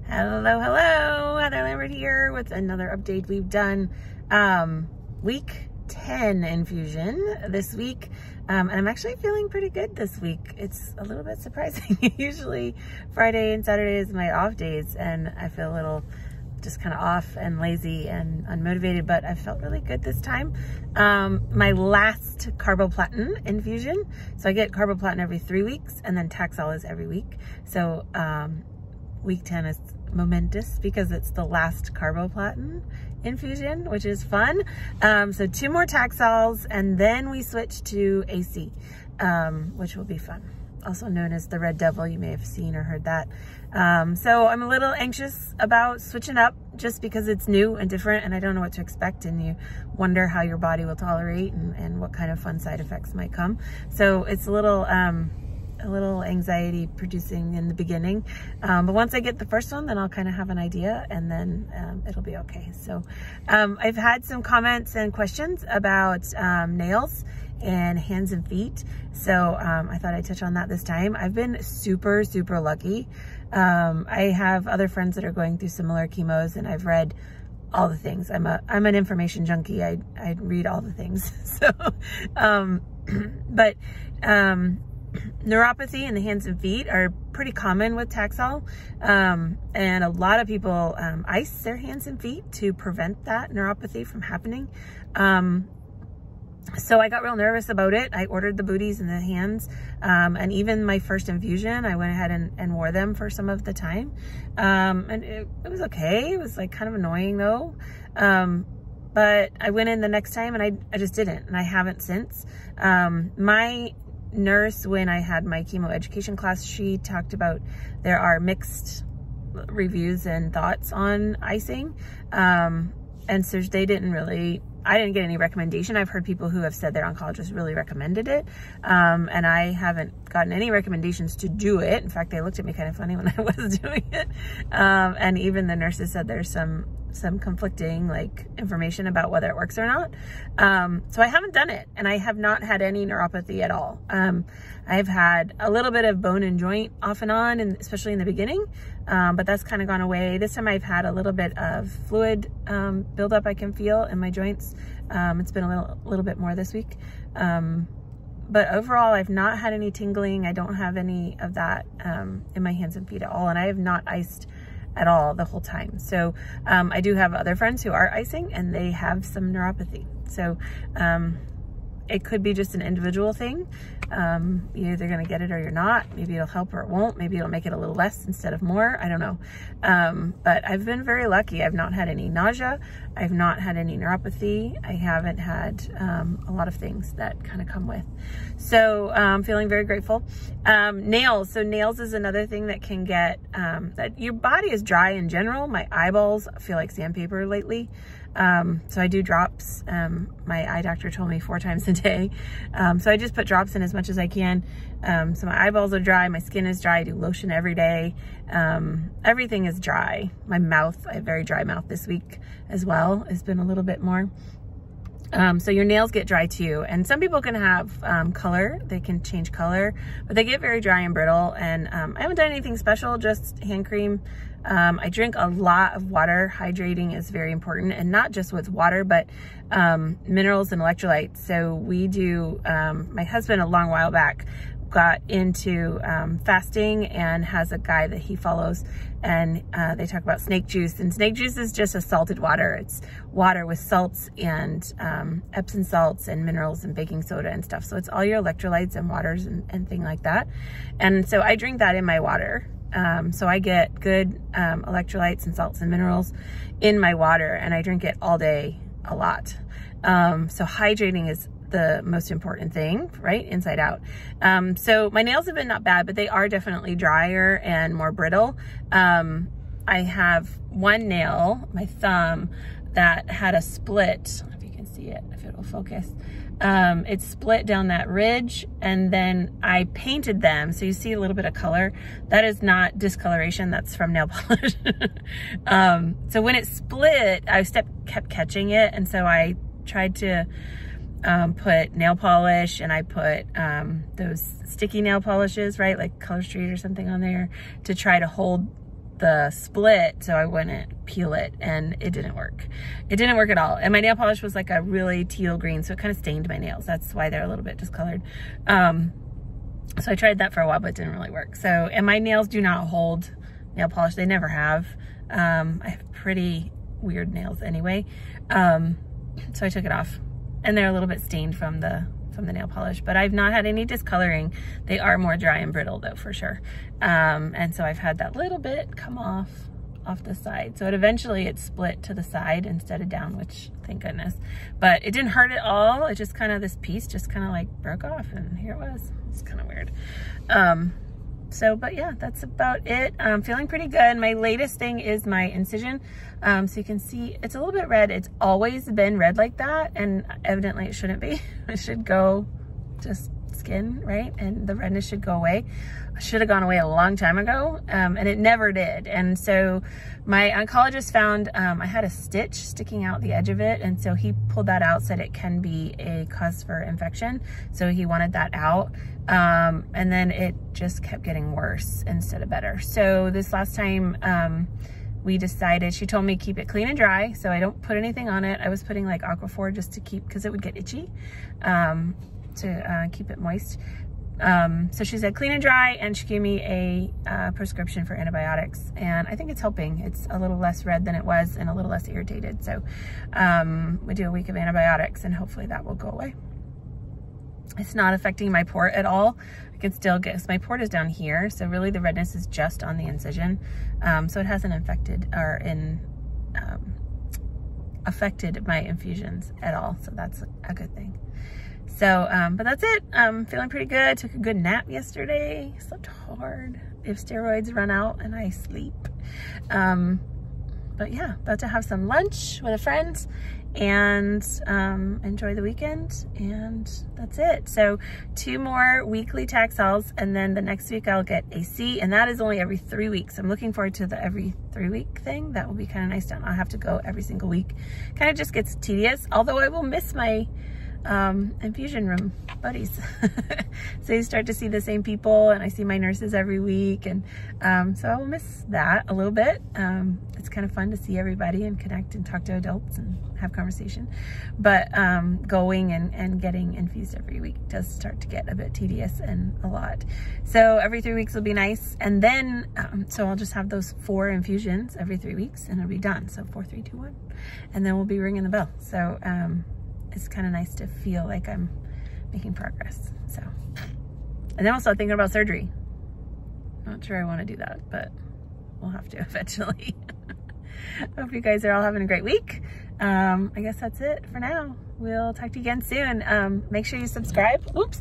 Hello, Heather Lambert here with another update. We've done week 10 infusion this week, and I'm actually feeling pretty good this week. It's a little bit surprising. Usually Friday and Saturday is my off days, and I feel a little just kind of off and lazy and unmotivated, but I felt really good this time. My last carboplatin infusion, so I get carboplatin every 3 weeks, and then Taxol is every week. So week 10 is momentous because it's the last carboplatin infusion, which is fun. So 2 more Taxols, and then we switch to AC, which will be fun. Also known as the Red Devil. You may have seen or heard that. So I'm a little anxious about switching up just because it's new and different and I don't know what to expect, and you wonder how your body will tolerate and what kind of fun side effects might come. So it's a little anxiety producing in the beginning. But once I get the first one, then I'll kind of have an idea, and then it'll be okay. So I've had some comments and questions about nails and hands and feet. So I thought I'd touch on that this time. I've been super lucky. I have other friends that are going through similar chemos, and I've read all the things. I'm an information junkie. I read all the things. So neuropathy in the hands and feet are pretty common with Taxol, and a lot of people ice their hands and feet to prevent that neuropathy from happening. So I got real nervous about it. I ordered the booties and the hands, and even my first infusion, I went ahead and wore them for some of the time, and it was okay. It was like kind of annoying though, but I went in the next time and I just didn't, and I haven't since. My nurse, when I had my chemo education class, she talked about there are mixed reviews and thoughts on icing, and so they didn't really, I didn't get any recommendation. I've heard people who have said their oncologist really recommended it, and I haven't gotten any recommendations to do it. In fact, they looked at me kind of funny when I was doing it, and even the nurses said there's some conflicting like information about whether it works or not. So I haven't done it, and I have not had any neuropathy at all. I've had a little bit of bone and joint off and on, and especially in the beginning, but that's kind of gone away. This time I've had a little bit of fluid buildup I can feel in my joints. It's been a little bit more this week. But overall, I've not had any tingling. I don't have any of that in my hands and feet at all, and I have not iced at all the whole time. So I do have other friends who are icing, and they have some neuropathy. So it could be just an individual thing. You're either gonna get it or you're not. Maybe it'll help or it won't. Maybe it'll make it a little less instead of more. I don't know. But I've been very lucky. I've not had any nausea. I've not had any neuropathy. I haven't had a lot of things that kind of come with. So I'm feeling very grateful. Nails. So nails is another thing that can get, that your body is dry in general. My eyeballs feel like sandpaper lately. So I do drops. My eye doctor told me 4 times a day. So I just put drops in as much as I can. So my eyeballs are dry, my skin is dry, I do lotion every day. Everything is dry. My mouth, I have very dry mouth this week as well. It's been a little bit more. So your nails get dry too. And some people can have color, they can change color, but they get very dry and brittle. And I haven't done anything special, just hand cream. I drink a lot of water. Hydrating is very important, and not just with water, but minerals and electrolytes. So we do, my husband a long while back got into fasting and has a guy that he follows, and they talk about snake juice, and snake juice is just a salted water. It's water with salts and Epsom salts and minerals and baking soda and stuff. So it's all your electrolytes and waters and thing like that. And so I drink that in my water. So I get good electrolytes and salts and minerals in my water, and I drink it all day a lot. So hydrating is the most important thing, right? Inside out. So my nails have been not bad, but they are definitely drier and more brittle. I have one nail, my thumb, that had a split. I don't know if you can see it, if it will focus. It split down that ridge, and then I painted them. So you see a little bit of color. That is not discoloration, that's from nail polish. So when it split, I kept catching it. And so I tried to put nail polish, and I put those sticky nail polishes, right? Like Color Street or something on there to try to hold the split so I wouldn't peel it, and it didn't work. It didn't work at all. And my nail polish was like a really teal green, so it kind of stained my nails. That's why they're a little bit discolored. So I tried that for a while, but it didn't really work. So, and my nails do not hold nail polish. They never have. I have pretty weird nails anyway. So I took it off, and they're a little bit stained from the nail polish, but I've not had any discoloring. They are more dry and brittle though, for sure. And so I've had that little bit come off the side. So it split to the side instead of down, which thank goodness. But it didn't hurt at all. It just kind of, this piece just kind of like broke off, and here it was. It's kind of weird. But yeah, that's about it. I'm feeling pretty good. My latest thing is my incision. So you can see it's a little bit red. It's always been red like that, and evidently it shouldn't be. It should go just skin, right? And the redness should go away. It should have gone away a long time ago, and it never did. And so my oncologist found I had a stitch sticking out the edge of it, and so he pulled that out, said it can be a cause for infection. So he wanted that out. And then it just kept getting worse instead of better. So this last time, we decided, she told me keep it clean and dry, so I don't put anything on it. I was putting like Aquaphor just to keep, because it would get itchy, to keep it moist. So she said clean and dry, and she gave me a prescription for antibiotics, and I think it's helping. It's a little less red than it was and a little less irritated. So we do a week of antibiotics, and hopefully that will go away. It's not affecting my port at all. I can still get, so my port is down here, so really the redness is just on the incision. So it hasn't affected my infusions at all, so that's a good thing. So, but that's it. I'm feeling pretty good. Took a good nap yesterday. Slept hard. If steroids run out and I sleep. But yeah, about to have some lunch with a friend and enjoy the weekend, and that's it. So 2 more weekly Taxols, and then the next week I'll get AC, and that is only every 3 weeks. I'm looking forward to the every 3 week thing. That will be kind of nice. I'll have to go every single week. Kind of just gets tedious, although I will miss my infusion room buddies. So you start to see the same people, and I see my nurses every week, and so I will miss that a little bit. It's kind of fun to see everybody and connect and talk to adults and have conversation, but going and getting infused every week does start to get a bit tedious and a lot. So every 3 weeks will be nice, and then so I'll just have those 4 infusions every 3 weeks, and it'll be done. So 4, 3, 2, 1, and then we'll be ringing the bell. So it's kind of nice to feel like I'm making progress. So, and then I'll start thinking about surgery. Not sure I want to do that, but we'll have to eventually. Hope you guys are all having a great week. I guess that's it for now. We'll talk to you again soon. Make sure you subscribe. Oops.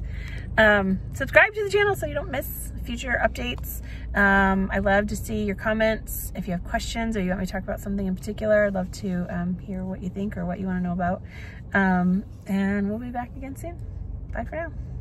Subscribe to the channel so you don't miss future updates. I love to see your comments. If you have questions or you want me to talk about something in particular, I'd love to hear what you think or what you want to know about. And we'll be back again soon. Bye for now.